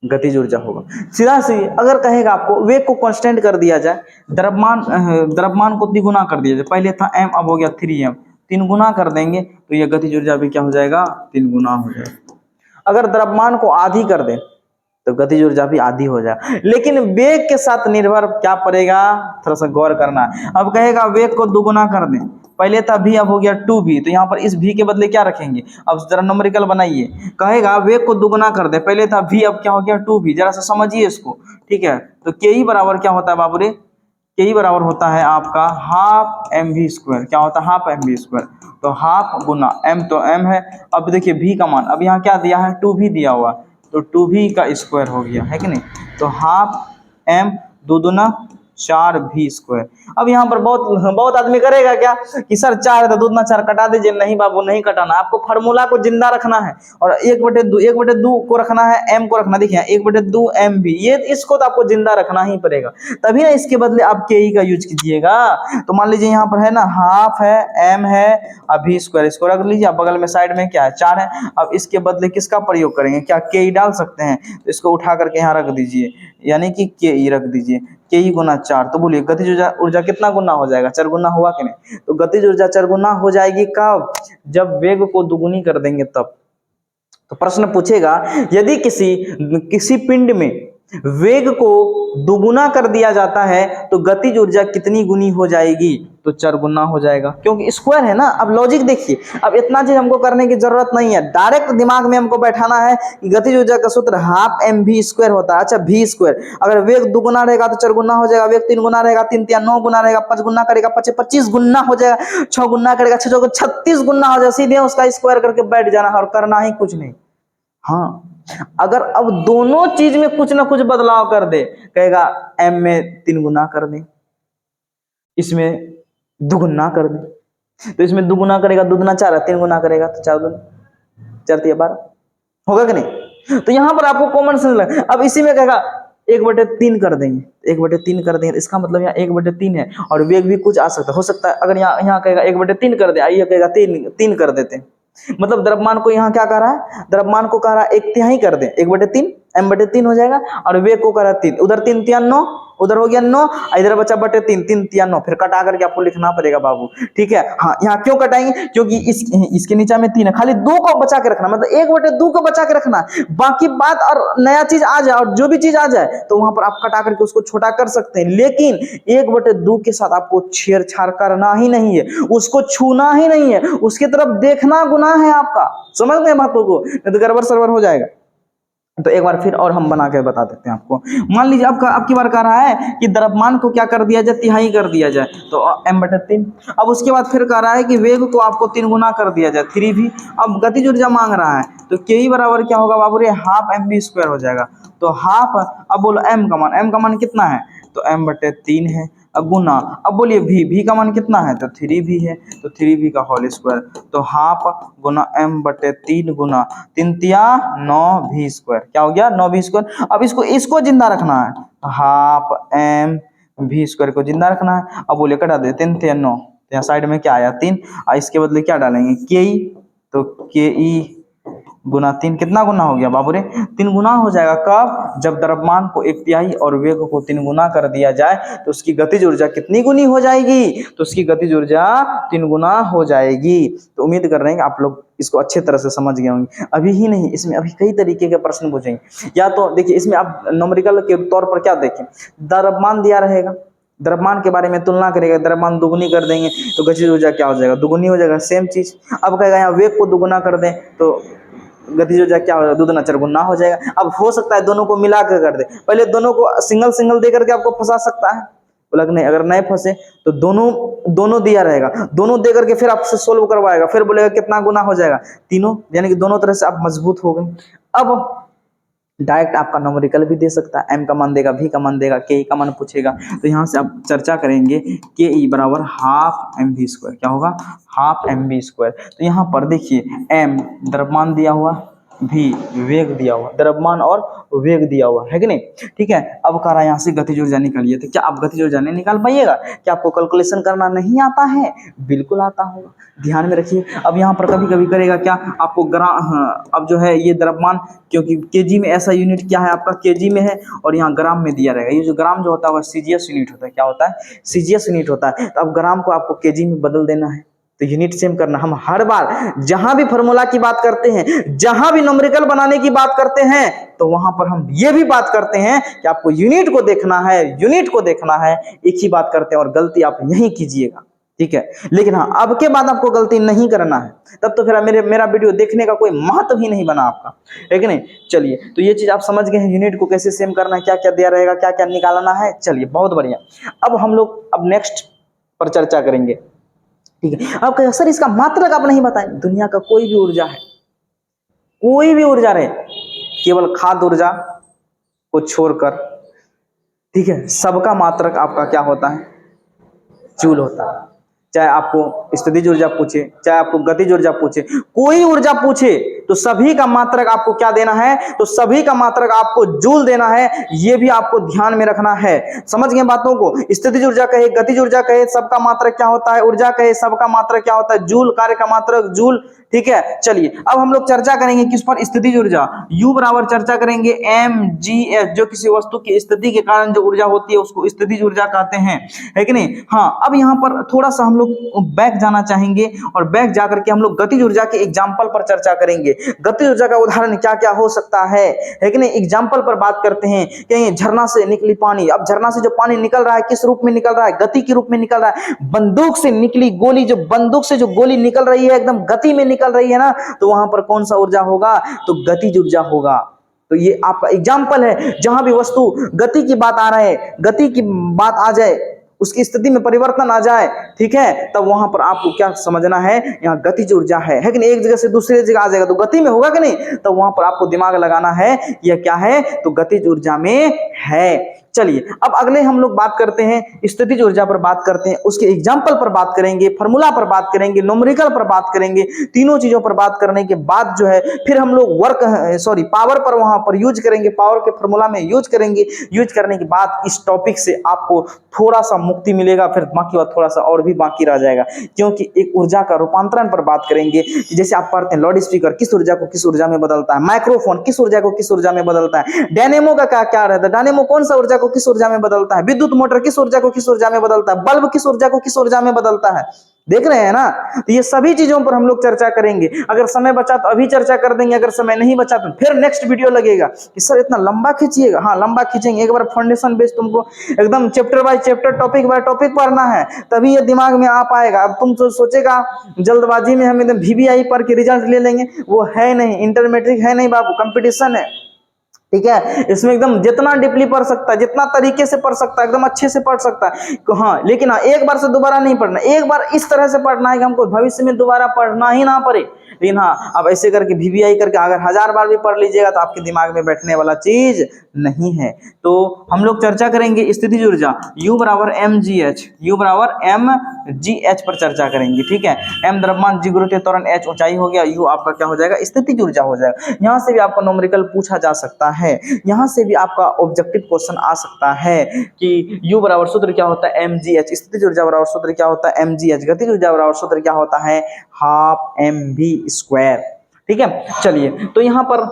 गतिज ऊर्जा होगा। सीधा सी अगर कहेगा आपको वेग को कांस्टेंट कर दिया जाए, द्रव्यमान को द्विगुना कर दिया जाए, पहले था m, अब हो गया 3m, 3 गुना कर देंगे तो ये गतिज ऊर्जा भी क्या हो जाएगा? 3 गुना हो जाएगा। अगर द्रव्यमान को आधी कर दें तो गतिज ऊर्जा भी आधी हो जाए, लेकिन वेग के साथ निर्भर क्या पड़ेगा? थोड़ा सा गौर करना है। अब कहेगा वेग को दुगुना कर दें, पहले था v, अब हो गया 2v, तो यहाँ पर इस v के बदले क्या रखेंगे? अब जरा न्यूमेरिकल बनाइए। कहेगा वेग को दुगुना कर दे, पहले था v, अब क्या हो गया 2v, जरा सा समझिए इसको। ठीक है, तो के ही बराबर क्या होता है बाबू रे? के ही बराबर होता है आपका हाफ एम वी स्क्वायर। क्या होता है? Half M V square. तो हाफ गुना m, तो m है, अब देखिए v का मान, अब यहाँ क्या दिया है? 2v दिया हुआ, तो 2v का स्क्वायर हो गया, है कि नहीं? तो हाफ m, 2 दूना 4v स्क्वायर। अब यहाँ पर बहुत आदमी करेगा क्या कि सर 4 है तो 2 दूना 4 कटा दीजिए। नहीं बाबू, नहीं कटाना, आपको फार्मूला को जिंदा रखना है और 1/2 को रखना है, m को रखना। देखिए 1/2 m भी, ये इसको तो आपको जिंदा रखना ही पड़ेगा, तभी ना इसके बदले आप के का यूज कीजिएगा। तो मान लीजिए यहाँ पर है ना, हाफ है, m है, अभी स्क्वायर, इसको रख लीजिए। अब बगल में साइड में क्या है? 4 है। अब इसके बदले किसका प्रयोग करेंगे? क्या के डाल सकते हैं? तो इसको उठा करके यहाँ रख दीजिए, यानी कि के रख दीजिए, के ही गुना 4। तो बोलिए गतिज ऊर्जा कितना गुना हो जाएगा? 4 गुना हुआ कि नहीं? तो गतिज ऊर्जा 4 गुना हो जाएगी कब? जब वेग को दुगुनी कर देंगे तब। तो प्रश्न पूछेगा, यदि किसी पिंड में वेग को दुगुना कर दिया जाता है तो गतिज ऊर्जा कितनी गुनी हो जाएगी? तो 4 गुना हो जाएगा, क्योंकि स्क्वायर है ना। अब लॉजिक देखिए, अब इतना चीज हमको करने की जरूरत नहीं है, डायरेक्ट दिमाग में हमको बैठाना है कि गतिज ऊर्जा का सूत्र हाफ एम वी स्क्वायर होता है। अच्छा, वी स्क्वायर, अगर वेग दुगुना रहेगा तो 4 गुना हो जाएगा, वेग 3 गुना रहेगा, 3 3 9 गुना रहेगा, 5 गुना करेगा 25 गुना हो जाएगा, 6 गुना करेगा 6 36 गुना हो जाएगा। सीधे उसका स्क्वायर करके बैठ जाना है और करना ही कुछ नहीं। हाँ, अगर अब दोनों चीज में कुछ ना कुछ बदलाव कर दे, कहेगा m में 3 गुना कर दे, इसमें दुगुना कर दे, तो इसमें दुगुना करेगा, 2 दूना 4 है, 3 गुना करेगा तो 4 दूना 4 3 12 होगा कि नहीं? तो यहां पर आपको कॉमन सेंस लगा। अब इसी में कहेगा 1/3 कर देंगे, 1/3 कर देंगे, इसका मतलब यहाँ 1/3 है और वेग भी कुछ आ सकता है, हो सकता है। अगर यहाँ कहेगा 1/3 कर दे, आइए कहेगा 3 कर देते हैं, मतलब द्रव्यमान को यहाँ क्या कह रहा है? द्रव्यमान को कह रहा है 1/3 कर दे, 1/3 m/3 हो जाएगा, और वेग को कह रहा है 3, उधर 3 3 9, उधर हो गया 9, इधर बचा बटे 3, 3 तिया 9, फिर कटा करके आपको लिखना पड़ेगा बाबू। ठीक है, हाँ यहाँ क्यों कटाएंगे, क्योंकि इसके नीचे में 3 है, खाली 2 को बचा के रखना, मतलब 1/2 को बचा के रखना, बाकी बात और नया चीज आ जाए और जो भी चीज आ जाए तो वहां पर आप कटा करके उसको छोटा कर सकते हैं, लेकिन 1/2 के साथ आपको छेड़छाड़ करना ही नहीं है, उसको छूना ही नहीं है, उसकी तरफ देखना गुनाह है आपका। समझ गए बातों को, नहीं तो गड़बड़ सरबर हो जाएगा। तो एक बार फिर और हम बना के बता देते हैं आपको। मान लीजिए आपकी बार कह रहा है कि द्रव्यमान को क्या कर दिया जाए, तिहाई कर दिया जाए, तो m/3। अब उसके बाद फिर कह रहा है कि वेग को आपको 3 गुना कर दिया जाए, 3v। अब गतिज ऊर्जा मांग रहा है, तो के बराबर क्या होगा बाबू रे, हाफ mv² हो जाएगा। तो हाफ, अब बोलो m का मान कितना है, तो m/3 है। अब गुना, अब बोलिए v का मान कितना है, तो 3v है, तो 3v का होल स्क्वायर, तो हाफ गुना m/3 गुना 3 तिया 9v², क्या हो गया 9v²। अब इसको जिंदा रखना है, हाफ mv² को जिंदा रखना है। अब बोलिए कटा दे, 3 तिया 9, यहाँ साइड में क्या आया 3, और इसके बदले क्या डालेंगे के, तो के गुना 3 कितना गुना हो गया बाबू रे, 3 गुना हो जाएगा। कब, जब द्रव्यमान को 1/3 और वेग को 3 गुना कर दिया जाए तो उसकी गतिज ऊर्जा कितनी गुनी हो जाएगी, तो उसकी गतिज ऊर्जा 3 गुना हो जाएगी। तो उम्मीद कर रहे हैं कि आप लोग इसको अच्छे तरह से समझ गए होंगे। अभी ही नहीं, इसमें अभी कई तरीके के प्रश्न पूछेंगे। या तो देखिए इसमें आप न्यूमेरिकल के तौर पर क्या देखें, द्रव्यमान दिया रहेगा, द्रव्यमान के बारे में तुलना करेगा, द्रव्यमान दुगुनी कर देंगे तो गतिज ऊर्जा क्या हो जाएगा, दुगुनी हो जाएगा, सेम चीज। अब कहेगा यहाँ वेग को दुगुना कर दें तो गतिज ऊर्जा क्या हो जाएगा, 2 दूना 4 गुना हो जाएगा। अब हो सकता है दोनों को मिला कर दे, पहले दोनों को सिंगल सिंगल दे करके आपको फंसा सकता है, बोला नहीं, अगर नहीं फंसे तो दोनों दिया रहेगा, दोनों दे करके फिर आपसे सोल्व करवाएगा, फिर बोलेगा कितना गुना हो जाएगा, तीनों, यानी कि दोनों तरह से आप मजबूत हो गए। अब डायरेक्ट आपका न्यूमेरिकल भी दे सकता है, m का मान देगा, v का मान देगा, के का मान पूछेगा, तो यहाँ से आप चर्चा करेंगे के बराबर हाफ mv², क्या होगा, हाफ mv²। तो यहाँ पर देखिए m द्रव्यमान दिया हुआ, v वेग दिया हुआ, द्रव्यमान और वेग दिया हुआ है कि नहीं, ठीक है। अब कह रहा है यहाँ से गतिज ऊर्जा निकालिए, तो क्या आप गतिज ऊर्जा नहीं निकाल पाइएगा, क्या आपको कैलकुलेशन करना नहीं आता है, बिल्कुल आता होगा, ध्यान में रखिए। अब यहाँ पर कभी कभी करेगा क्या, आपको अब जो है ये द्रव्यमान, क्योंकि केजी में ऐसा यूनिट क्या है आपका, केजी में है, और यहाँ ग्राम में दिया रहेगा। ये जो ग्राम जो होता है वह सीजीएस यूनिट होता है, क्या होता है, सीजीएस यूनिट होता है। तो अब ग्राम को आपको केजी में बदल देना है, तो यूनिट सेम करना। हम हर बार जहां भी फॉर्मूला की बात करते हैं, जहां भी न्यूमेरिकल बनाने की बात करते हैं, तो वहां पर हम ये भी बात करते हैं कि आपको यूनिट को देखना है, यूनिट को देखना है, एक ही बात करते हैं, और गलती आप यही कीजिएगा, ठीक है। लेकिन हाँ, अब के बाद आपको गलती नहीं करना है, तब तो फिर मेरा वीडियो देखने का कोई महत्व ही नहीं बना आपका, है कि नहीं। चलिए, तो ये चीज आप समझ गए हैं, यूनिट को कैसे सेम करना है, क्या क्या दिया रहेगा, क्या क्या निकालना है। चलिए, बहुत बढ़िया। अब हम लोग अब नेक्स्ट पर चर्चा करेंगे, ठीक है। अब कहें सर इसका मात्रक आप नहीं बताएं, दुनिया का कोई भी ऊर्जा है, कोई भी ऊर्जा रहे, केवल खाद्य ऊर्जा को छोड़कर, ठीक है, सबका मात्रक आपका क्या होता है, जूल होता है। चाहे आपको स्थितिज ऊर्जा पूछे, चाहे आपको गतिज ऊर्जा पूछे, कोई ऊर्जा पूछे, तो सभी का मात्रक आपको क्या देना है, तो सभी का मात्रक आपको जूल देना है। ये भी आपको ध्यान में रखना है। समझ गए बातों को। स्थितिज ऊर्जा कहे, गतिज ऊर्जा कहे, सबका मात्रक क्या होता है, ऊर्जा कहे, सबका मात्रक क्या होता है, जूल, कार्य का मात्रक जूल, ठीक है। चलिए, अब हम लोग चर्चा करेंगे किस पर, स्थितिज ऊर्जा। U बराबर चर्चा करेंगे mgh, जो किसी वस्तु की स्थिति के कारण जो ऊर्जा होती है उसको स्थितिज ऊर्जा कहते हैं, है कि नहीं। हाँ, अब यहाँ पर थोड़ा सा हम लोग बैक जाना चाहेंगे, और बैक जाकर के हम लोग गतिज ऊर्जा के एग्जाम्पल पर चर्चा करेंगे। गतिज ऊर्जा का उदाहरण क्या क्या हो सकता है कि नहीं, एग्जाम्पल पर बात करते हैं। कि झरना से निकली पानी, अब झरना से जो पानी निकल रहा है किस रूप में निकल रहा है, गति के रूप में निकल रहा है। बंदूक से निकली गोली, जो बंदूक से जो गोली निकल रही है एकदम गति में निकल रही है ना, तो वहां पर कौन सा ऊर्जा होगा, तो गतिज ऊर्जा होगा। तो ये आपका एग्जाम्पल है, जहां भी वस्तु गति की बात आ रहा है, गति की बात आ जाए, उसकी स्थिति में परिवर्तन आ जाए, ठीक है, तब वहां पर आपको क्या समझना है, यहाँ गतिज ऊर्जा है कि नहीं। एक जगह से दूसरी जगह आ जाएगा तो गति में होगा कि नहीं, तो वहां पर आपको दिमाग लगाना है, यह क्या है, तो गतिज ऊर्जा में है। चलिए, अब अगले हम लोग बात करते हैं स्थितिज ऊर्जा पर, बात करते हैं उसके एग्जाम्पल पर, बात करेंगे फॉर्मूला पर, बात करेंगे न्यूमेरिकल पर, बात करेंगे। तीनों चीजों पर बात करने के बाद जो है फिर हम लोग पावर पर वहां पर यूज करेंगे, पावर के फॉर्मूला में यूज करेंगे। यूज करने के बाद इस टॉपिक से आपको थोड़ा सा मुक्ति मिलेगा, फिर बाकी बात थोड़ा सा और भी बाकी रह जाएगा, क्योंकि एक ऊर्जा का रूपांतरण पर बात करेंगे। जैसे आप पढ़ते हैं लाउड स्पीकर किस ऊर्जा को किस ऊर्जा में बदलता है, माइक्रोफोन किस ऊर्जा को किस ऊर्जा में बदलता है, डायनेमो का क्या क्या रहता है, डायनेमो कौन सा ऊर्जा को किस ऊर्जा में बदलता है, विद्युत मोटर किस ऊर्जा को किस ऊर्जा में बदलता है, बल्ब किस ऊर्जा को किस ऊर्जा में बदलता है, देख रहे हैं ना। तो ये सभी चीजों पर हम लोग चर्चा करेंगे। अगर समय बचा तो अभी चर्चा कर देंगे, अगर समय नहीं बचा तो फिर नेक्स्ट वीडियो लगेगा कि सर इतना लंबा खींचिएगा। हाँ, लंबा खींचेंगे। एक बार फाउंडेशन बेस तुमको एकदम chapter by chapter, topic by topic पढ़ना है, तभी ये दिमाग में आ पाएगा। अब तुम तो सोचेगा जल्दबाजी में हम एकदम VVI पढ़ के रिजल्ट ले लेंगे, वो है नहीं, इंटरमीडिएट है नहीं बाबू, कंपटीशन है। ठीक है, इसमें एकदम जितना डीपली पढ़ सकता है, जितना तरीके से पढ़ सकता है, एकदम अच्छे से पढ़ सकता है। हाँ, लेकिन हाँ, एक बार से दोबारा नहीं पढ़ना, एक बार इस तरह से पढ़ना है कि हमको भविष्य में दोबारा पढ़ना ही ना पड़े। लेकिन हाँ, अब ऐसे करके VVI करके अगर 1000 बार भी पढ़ लीजिएगा तो आपके दिमाग में बैठने वाला चीज नहीं है। तो हम लोग चर्चा करेंगे स्थितिज ऊर्जा U बराबर mgh, U बराबर mgh पर चर्चा करेंगे। ठीक है, m द्रव्यमान, g गुरुत्वीय त्वरण, h ऊंचाई हो गया, U आपका क्या हो जाएगा, स्थितिज ऊर्जा हो जाएगा। यहाँ से भी आपका न्यूमेरिकल पूछा जा सकता है, यहाँ से भी आपका ऑब्जेक्टिव क्वेश्चन आ सकता है कि U बराबर सूत्र क्या होता है, mgh, स्थितिज ऊर्जा बराबर सूत्र क्या होता है, mgh, गतिज ऊर्जा बराबर सूत्र क्या होता है, हाफ mv²। ठीक है, चलिए, तो यहाँ पर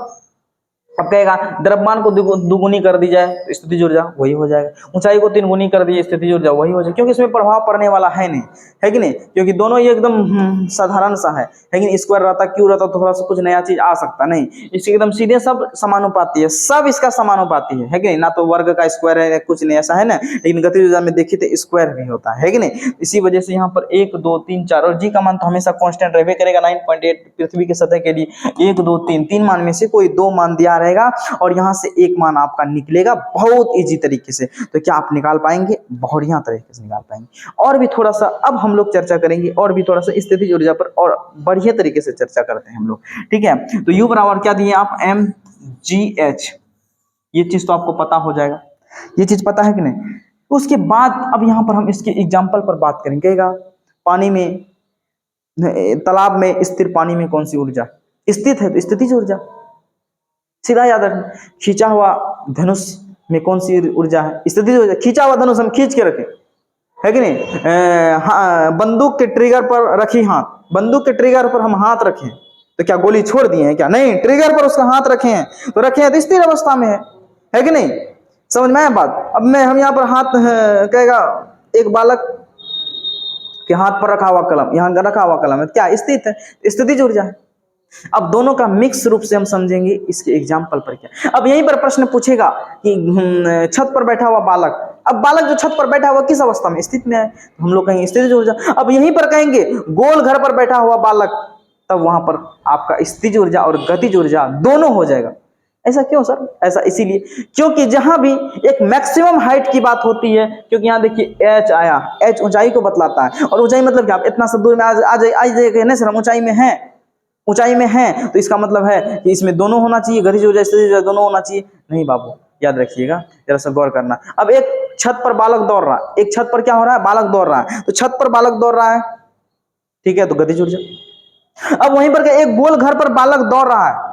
अब कहेगा द्रव्यमान को दुगुनी कर दी जाए तो स्थितिज ऊर्जा वही हो जाएगा, ऊंचाई को 3 गुनी कर दी स्थितिज ऊर्जा वही हो जाएगा, क्योंकि इसमें प्रभाव पड़ने वाला है नहीं, है कि नहीं, क्योंकि दोनों ये एकदम साधारण सा है। लेकिन स्क्वायर रहता, क्यों रहता, थोड़ा सा कुछ नया चीज आ सकता नहीं, इससे एकदम सीधे सब समानुपाती है, सब इसका समानुपाती है कि नहीं, ना तो वर्ग का स्क्वायर है, कुछ नहीं ऐसा है ना। लेकिन गतिज ऊर्जा में देखिए तो स्क्वायर भी होता है कि नहीं। इसी वजह से यहाँ पर 1 2 3 4 और जी का मान तो हमेशा कांस्टेंट रहबे करेगा 9.8 पृथ्वी की सतह के लिए। 1 2 3 3 मान में से कोई 2 मान दिया रहेगा और यहाँ से एक मान आपका निकलेगा बहुत इजी तरीके से। तो क्या आप निकाल पाएंगे, बढ़िया तरीके से निकाल पाएंगे। और भी थोड़ा सा अब हम लोग चर्चा करेंगे, और भी थोड़ा सा स्थितिज ऊर्जा पर और बढ़िया तरीके से चर्चा करते हैं हम लोग। ठीक है, तो U बराबर क्या दिए आप, mgh, ये चीज तो आपको पता हो जाएगा, ये चीज पता है कि नहीं। उसके बाद अब यहाँ पर हम इसके एग्जाम्पल पर बात करेंगे। पानी में, तालाब में स्थिर पानी में कौन सी ऊर्जा स्थित है, तो स्थितिज ऊर्जा, सीधा याद रखना। खींचा हुआ धनुष में कौन सी ऊर्जा है, स्थितिज ऊर्जा। खींचा हुआ धनुष हम खींच के रखें, है कि नहीं। हाँ, बंदूक के ट्रिगर पर रखी हाथ, बंदूक के ट्रिगर पर हम हाथ रखें तो क्या गोली छोड़ दिए हैं क्या, नहीं, ट्रिगर पर उसका हाथ रखे हैं तो रखे हैं तो स्थिर अवस्था में है कि नहीं। समझ में आया बात। अब हम यहाँ पर हाथ कहेगा, एक बालक के हाथ पर रखा हुआ कलम, यहाँ रखा हुआ कलम है, क्या स्थित है, स्थितिज ऊर्जा है। अब दोनों का मिक्स रूप से हम समझेंगे इसके एग्जाम्पल पर क्या। अब यहीं पर प्रश्न पूछेगा कि छत पर बैठा हुआ बालक, अब बालक जो छत पर बैठा हुआ किस अवस्था में, स्थित में है, तो हम लोग कहेंगे स्थितिज ऊर्जा। अब यहीं पर कहेंगे गोल घर पर बैठा हुआ बालक, तब वहां पर आपका स्थितिज ऊर्जा और गतिज ऊर्जा दोनों हो जाएगा। ऐसा क्यों सर, ऐसा इसीलिए क्योंकि जहां भी एक मैक्सिमम हाइट की बात होती है, क्योंकि यहाँ देखिए h आया, h ऊंचाई को बतलाता है, और ऊंचाई मतलब क्या, इतना सा दूर में आ जाइए नहीं सर, हम ऊंचाई में है, ऊंचाई में है, तो इसका मतलब है कि इसमें दोनों होना चाहिए, गतिज ऊर्जा स्थितिज ऊर्जा दोनों होना चाहिए। नहीं बाबू, याद रखिएगा, जरा सा गौर करना। अब एक छत पर बालक दौड़ रहा है, एक छत पर क्या हो रहा है, बालक दौड़ रहा है, तो छत पर बालक दौड़ रहा है, ठीक है, तो गतिज ऊर्जा। अब वहीं पर एक गोल घर पर बालक दौड़ रहा है,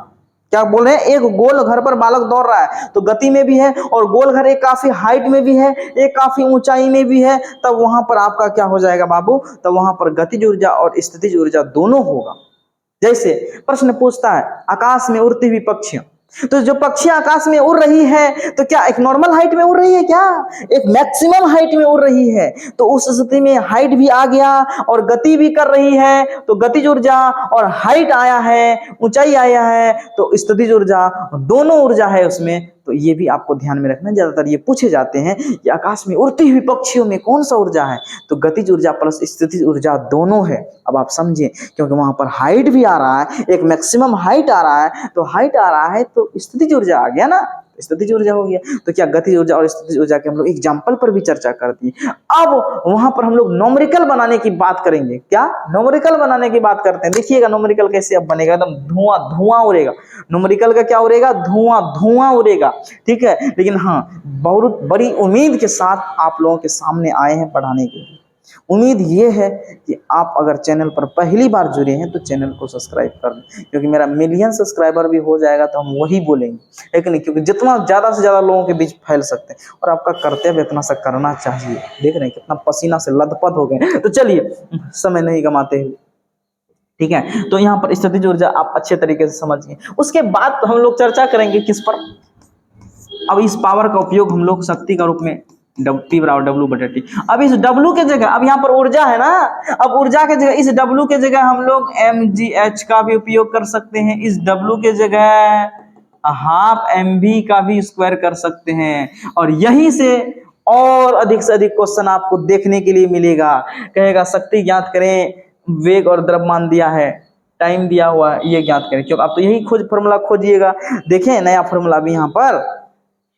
क्या बोल रहे हैं, एक गोल घर पर बालक दौड़ रहा है, तो गति में भी है, और गोल घर एक काफी हाइट में भी है, एक काफी ऊंचाई में भी है, तब वहां पर आपका क्या हो जाएगा बाबू, तब वहां पर गतिज ऊर्जा और स्थितिज ऊर्जा दोनों होगा। जैसे प्रश्न पूछता है आकाश में उड़ती हुई पक्षियां, तो जो पक्षियां आकाश में उड़ रही है तो क्या एक नॉर्मल हाइट में उड़ रही है, क्या एक मैक्सिमम हाइट में उड़ रही है, तो उस स्थिति में हाइट भी आ गया और गति भी कर रही है, तो गतिज ऊर्जा और हाइट आया है, ऊंचाई आया है, तो स्थितिज ऊर्जा, दोनों ऊर्जा है उसमें। तो ये भी आपको ध्यान में रखना, ज्यादातर ये पूछे जाते हैं कि आकाश में उड़ती हुई पक्षियों में कौन सा ऊर्जा है, तो गतिज ऊर्जा प्लस स्थितिज ऊर्जा दोनों है। अब आप समझिए, क्योंकि वहां पर हाइट भी आ रहा है, एक मैक्सिमम हाइट आ रहा है, तो हाइट आ रहा है तो स्थितिज ऊर्जा आ गया ना, स्थितिज ऊर्जा हो गया। तो क्या गतिज ऊर्जा और स्थितिज ऊर्जा के हम लोग एग्जाम्पल पर भी चर्चा करती है। अब वहां पर हम लोग न्यूमेरिकल बनाने की बात करेंगे, क्या न्यूमेरिकल बनाने की बात करते हैं। देखिएगा न्यूमेरिकल कैसे अब बनेगा, एकदम धुआं धुआं उड़ेगा। न्यूमेरिकल का क्या उड़ेगा, धुआं धुआं उड़ेगा, ठीक है। लेकिन हाँ, बहुत बड़ी उम्मीद के साथ आप लोगों के सामने आए हैं पढ़ाने के लिए। उम्मीद ये है कि आप अगर चैनल पर पहली बार जुड़े हैं तो चैनल को सब्सक्राइब कर लें, क्योंकि मेरा मिलियन सब्सक्राइबर भी हो जाएगा तो हम वही बोलेंगे, लेकिन क्योंकि जितना ज़्यादा से ज़्यादा लोगों के बीच फैल सकते हैं, और आपका कर्तव्य इतना सा करना चाहिए। देख रहे हैं कितना पसीना से लथपथ हो गए। तो चलिए समय नहीं गमाते हुए, ठीक है, तो यहाँ पर स्थितिज ऊर्जा आप अच्छे तरीके से समझिए। उसके बाद हम लोग चर्चा करेंगे किस पर, अब इस पावर का उपयोग हम लोग शक्ति का रूप में P बराबर डब्ल्यू बटे टी। अब इस W के जगह, अब यहाँ पर ऊर्जा है ना, अब ऊर्जा के जगह इस W के जगह हम लोग mgh का भी उपयोग कर सकते हैं, इस W के जगह हाफ mv का भी स्क्वायर कर सकते हैं। और यहीं से और अधिक से अधिक क्वेश्चन आपको देखने के लिए मिलेगा। कहेगा शक्ति ज्ञात करें, वेग और द्रव्यमान दिया है, टाइम दिया हुआ है, ये ज्ञात करें। क्यों, आप तो यही फॉर्मूला खोजिएगा। देखें नया फॉर्मूला भी यहाँ पर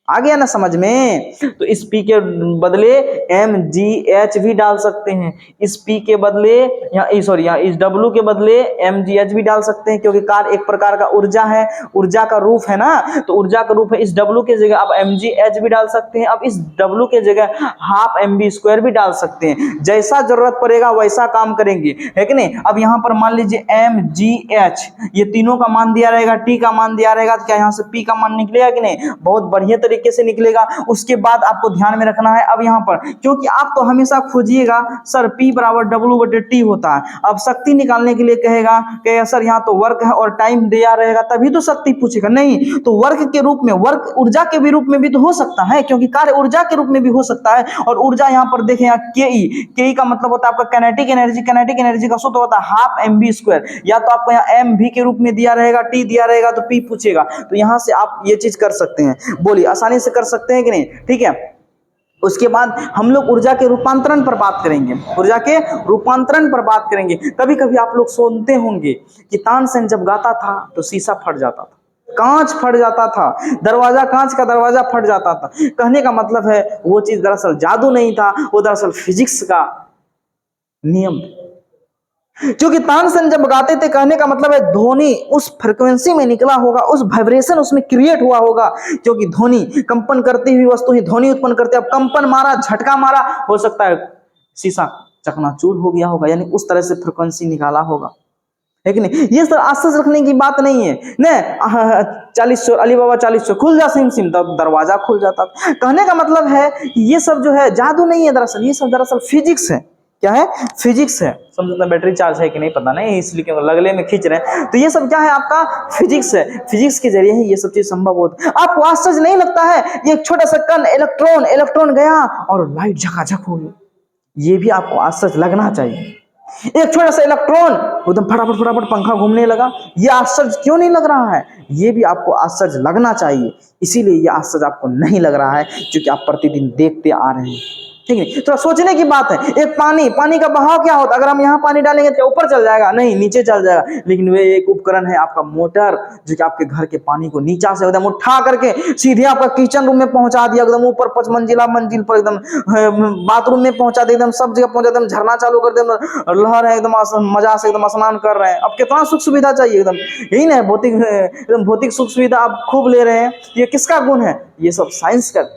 आ गया ना समझ में। तो इस P के बदले mgh भी डाल सकते हैं, इस P के बदले यहाँ इस W के बदले mgh भी डाल सकते हैं, क्योंकि कार एक प्रकार का ऊर्जा है, ऊर्जा का रूप है ना, तो ऊर्जा का रूप है। इस W के जगह आप mgh भी डाल सकते हैं, अब इस W के जगह हाफ mv स्क्वायर भी डाल सकते हैं। जैसा जरूरत पड़ेगा वैसा काम करेंगे, है कि नहीं। अब यहाँ पर मान लीजिए mgh, ये तीनों का मान दिया रहेगा, T का मान दिया रहेगा, तो क्या यहाँ से P का मान निकलेगा कि नहीं? बहुत बढ़िया तरीके से निकलेगा। उसके बाद आपको ध्यान में रखना है, अब यहाँ पर क्योंकि आप तो हमेशा खोजिएगा सर P बराबर W बटे टी होता है। अब शक्ति निकालने के लिए कहेगा सर यहाँ तो वर्क है और टाइम दिया रहेगा, तभी तो शक्ति पूछेगा। नहीं तो वर्क के रूप में, वर्क ऊर्जा के भी रूप में भी तो हो सकता है, क्योंकि कार्य ऊर्जा के रूप में भी हो सकता है। और ऊर्जा यहाँ पर देखें, यहाँ के का मतलब होता है आपका काइनेटिक एनर्जी, काइनेटिक एनर्जी का सूत्र होता है हाफ mv स्क्वायर। या तो आपको यहाँ mv के रूप में दिया रहेगा, T दिया रहेगा तो P पूछेगा, तो यहाँ से आप ये चीज कर सकते हैं। बोलिए आसानी से कर सकते हैं कि नहीं? ठीक है। उसके बाद हम लोग ऊर्जा के रूपांतरण पर बात करेंगे, ऊर्जा के रूपांतरण पर बात करेंगे। कभी कभी आप लोग सुनते होंगे कि तानसेन जब गाता था तो शीशा फट जाता था, कांच फट जाता था, दरवाजा, कांच का दरवाजा फट जाता था। कहने का मतलब है वो चीज दरअसल जादू नहीं था, वो दरअसल फिजिक्स का नियम। क्योंकि तानसेन जब गाते थे, कहने का मतलब है ध्वनि उस फ्रीक्वेंसी में निकला होगा, उस वाइब्रेशन उसमें क्रिएट हुआ होगा। क्योंकि ध्वनि कंपन करती हुई वस्तु ही ध्वनि उत्पन्न करती है। अब कंपन मारा, झटका मारा, हो सकता है शीशा चकनाचूर हो गया होगा, यानी उस तरह से फ्रीक्वेंसी निकाला होगा, है कि नहीं। ये सब आश्चर्य रखने की बात नहीं है न। 40 चोर, अली बाबा 40 चोर, खुल जा सिम सिम, तब दरवाजा खुल जाता था। कहने का मतलब है ये सब जो है जादू नहीं है, दरअसल ये सब दरअसल फिजिक्स है। क्या है? फिजिक्स है। समझो बैटरी चार्ज है कि नहीं पता नहीं, इसलिए क्यों लगले में खींच रहे हैं। तो ये सब क्या है? आपका फिजिक्स है। फिजिक्स के जरिए ही ये सब चीज संभव होता है। आपको आश्चर्य नहीं लगता है ये एक छोटा सा कण इलेक्ट्रॉन गया और लाइट झकाझक हो गई? ये भी आपको आश्चर्य लगना चाहिए। एक छोटा सा इलेक्ट्रॉन एकदम फटाफट पंखा घूमने लगा, ये आश्चर्य क्यों नहीं लग रहा है? ये भी आपको आश्चर्य लगना चाहिए। इसीलिए ये आश्चर्य आपको नहीं लग रहा है क्योंकि आप प्रतिदिन देखते आ रहे हैं, ठीक है। तो सोचने की बात है, एक पानी का बहाव क्या होता है? अगर हम यहाँ पानी डालेंगे तो ऊपर चल जाएगा? नहीं, नीचे चल जाएगा। लेकिन वे एक उपकरण है आपका मोटर, जो कि आपके घर के पानी को नीचा से एकदम उठा करके सीधे आपका किचन रूम में पहुंचा दिया, एकदम ऊपर 5 मंजिल पर, एकदम बाथरूम में पहुंचा दे, एकदम सब जगह पहुंचा, एकदम झरना चालू कर दे, लहर है, एकदम मजा से एकदम स्नान कर रहे हैं। अब कितना सुख सुविधा चाहिए एकदम, यही ना भौतिक सुख सुविधा आप खूब ले रहे हैं। ये किसका गुण है? ये सब साइंस का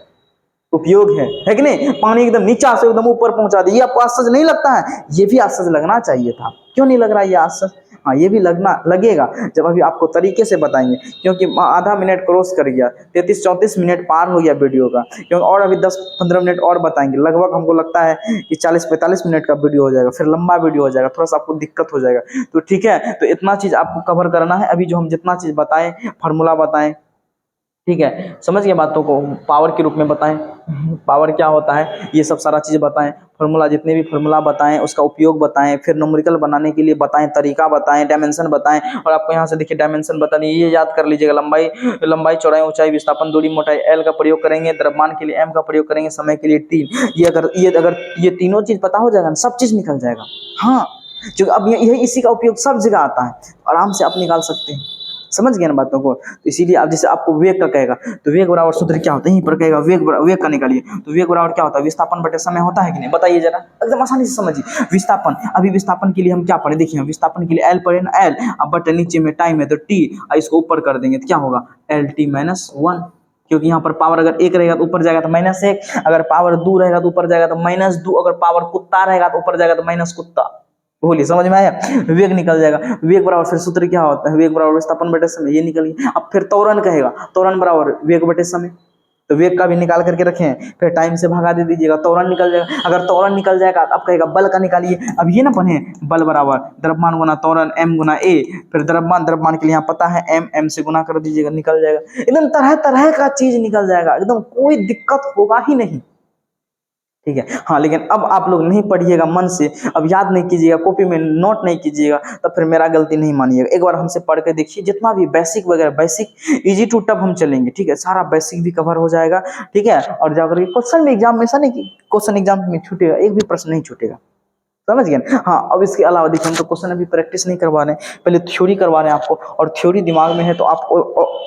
उपयोग है कि नहीं। पानी एकदम नीचा से एकदम ऊपर पहुंचा दिया, ये आपको आश्चर्य नहीं लगता है? ये भी आश्चर्य लगना चाहिए था। क्यों नहीं लग रहा ये आश्चर्य? हाँ, ये भी लगेगा जब अभी आपको तरीके से बताएंगे, क्योंकि आधा मिनट क्रॉस कर गया, 33-34 मिनट पार हो गया वीडियो का। क्योंकि और अभी 10-15 मिनट और बताएंगे, लगभग हमको लगता है कि 40-45 मिनट का वीडियो हो जाएगा, फिर लंबा वीडियो हो जाएगा, थोड़ा सा आपको दिक्कत हो जाएगा। तो ठीक है, तो इतना चीज आपको कवर करना है। अभी जो हम जितना चीज बताएं, फार्मूला बताएं, ठीक है, समझ गए बातों को, पावर के रूप में बताएं, पावर क्या होता है, ये सब सारा चीज़ बताएं, फार्मूला, जितने भी फार्मूला बताएं उसका उपयोग बताएं, फिर न्यूमेरिकल बनाने के लिए बताएं, तरीका बताएं, डायमेंशन बताएं। और आपको यहाँ से देखिए डायमेंशन बता दिए, ये याद कर लीजिएगा। लंबाई, चौड़ाई, ऊंचाई, विस्थापन, दूरी, मोटाई, एल का प्रयोग करेंगे, द्रव्यमान के लिए एम का प्रयोग करेंगे, समय के लिए टी। अगर ये तीनों चीज़ पता हो जाएगा, सब चीज़ निकल जाएगा। हाँ, क्योंकि अब यही इसी का उपयोग सब जगह आता है, आराम से आप निकाल सकते हैं। समझ गए ना बातों को। तो इसीलिए अब जैसे आपको वेग का कहेगा तो वेग बराबर सूत्र क्या होता है, यहीं पर कहेगा वेग का निकालिए। तो वेग बराबर क्या होता है? विस्थापन बटे समय होता है कि नहीं? बताइए जरा, एकदम आसानी से समझिए। विस्थापन, अभी विस्थापन के लिए हम क्या पढ़े? देखिए विस्थापन के लिए एल पढ़े ना, एल, अब बटे नीचे में टाइम है तो टी, इसको ऊपर कर देंगे तो क्या होगा? L T minus 1। क्योंकि यहाँ पर पावर अगर 1 रहेगा तो ऊपर जाएगा तो -1, अगर पावर 2 रहेगा तो ऊपर जाएगा तो -2, अगर पावर कुत्ता रहेगा तो ऊपर जाएगा तो माइनस कुत्ता। बोलिए, समझ में आया? वेग निकल जाएगा। वेग बराबर फिर सूत्र क्या होता है? वेग बराबर विस्थापन बटे समय, ये निकल गया। अब फिर त्वरण कहेगा, त्वरण बराबर वेग बटे समय, तो वेग का भी निकाल करके रखें, फिर टाइम से भगा दे दीजिएगा, त्वरण निकल जाएगा। अगर त्वरण निकल जाएगा तो आप कहेगा बल का निकालिए। अब ये ना बने बल बराबर द्रव्यमान गुना त्वरण m गुना a, फिर द्रव्यमान के लिए यहाँ पता है m से गुना कर दीजिएगा, निकल जाएगा। एकदम तरह तरह का चीज निकल जाएगा, एकदम कोई दिक्कत होगा ही नहीं, ठीक है। हाँ, लेकिन अब आप लोग नहीं पढ़िएगा मन से, अब याद नहीं कीजिएगा, कॉपी में नोट नहीं कीजिएगा, तब फिर मेरा गलती नहीं मानिएगा। एक बार हमसे पढ़ के देखिए, जितना भी बेसिक वगैरह, बेसिक इजी टू टफ हम चलेंगे, ठीक है। सारा बेसिक भी कवर हो जाएगा, ठीक है। और जाकर के क्वेश्चन में एग्जाम में ऐसा नहीं कि क्वेश्चन एग्जाम में छूटेगा, एक भी प्रश्न नहीं छूटेगा, समझ गए। हाँ, अब इसके अलावा देखिए, हम तो क्वेश्चन अभी प्रैक्टिस नहीं करवा रहे हैं, पहले थ्योरी करवा रहे हैं आपको, और थ्योरी दिमाग में है तो आप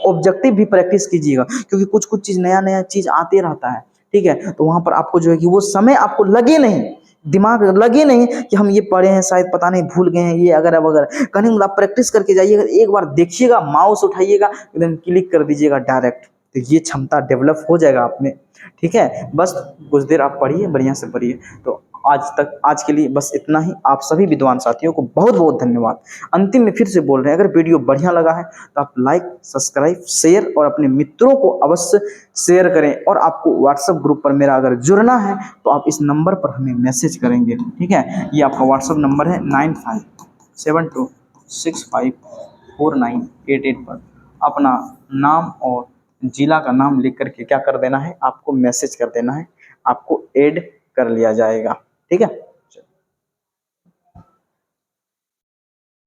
ऑब्जेक्टिव भी प्रैक्टिस कीजिएगा, क्योंकि कुछ कुछ चीज नया नया चीज आते रहता है, ठीक है। तो वहां पर आपको जो है कि वो समय आपको लगे नहीं, दिमाग लगे नहीं कि हम ये पढ़े हैं शायद पता नहीं भूल गए हैं ये अगर वगैरह, कहीं मतलब आप प्रैक्टिस करके जाइएगा, एक बार देखिएगा, माउस उठाइएगा, एकदम क्लिक कर दीजिएगा डायरेक्ट, तो ये क्षमता डेवलप हो जाएगा आप में, ठीक है। बस कुछ देर आप पढ़िए, बढ़िया से पढ़िए। तो आज के लिए बस इतना ही। आप सभी विद्वान साथियों को बहुत बहुत धन्यवाद। अंतिम में फिर से बोल रहे हैं, अगर वीडियो बढ़िया लगा है तो आप लाइक, सब्सक्राइब, शेयर और अपने मित्रों को अवश्य शेयर करें। और आपको व्हाट्सएप ग्रुप पर मेरा अगर जुड़ना है तो आप इस नंबर पर हमें मैसेज करेंगे, ठीक है। ये आपका व्हाट्सएप नंबर है 9572654988 पर अपना नाम और जिला का नाम लिख करके क्या कर देना है, आपको मैसेज कर देना है, आपको ऐड कर लिया जाएगा, ठीक है।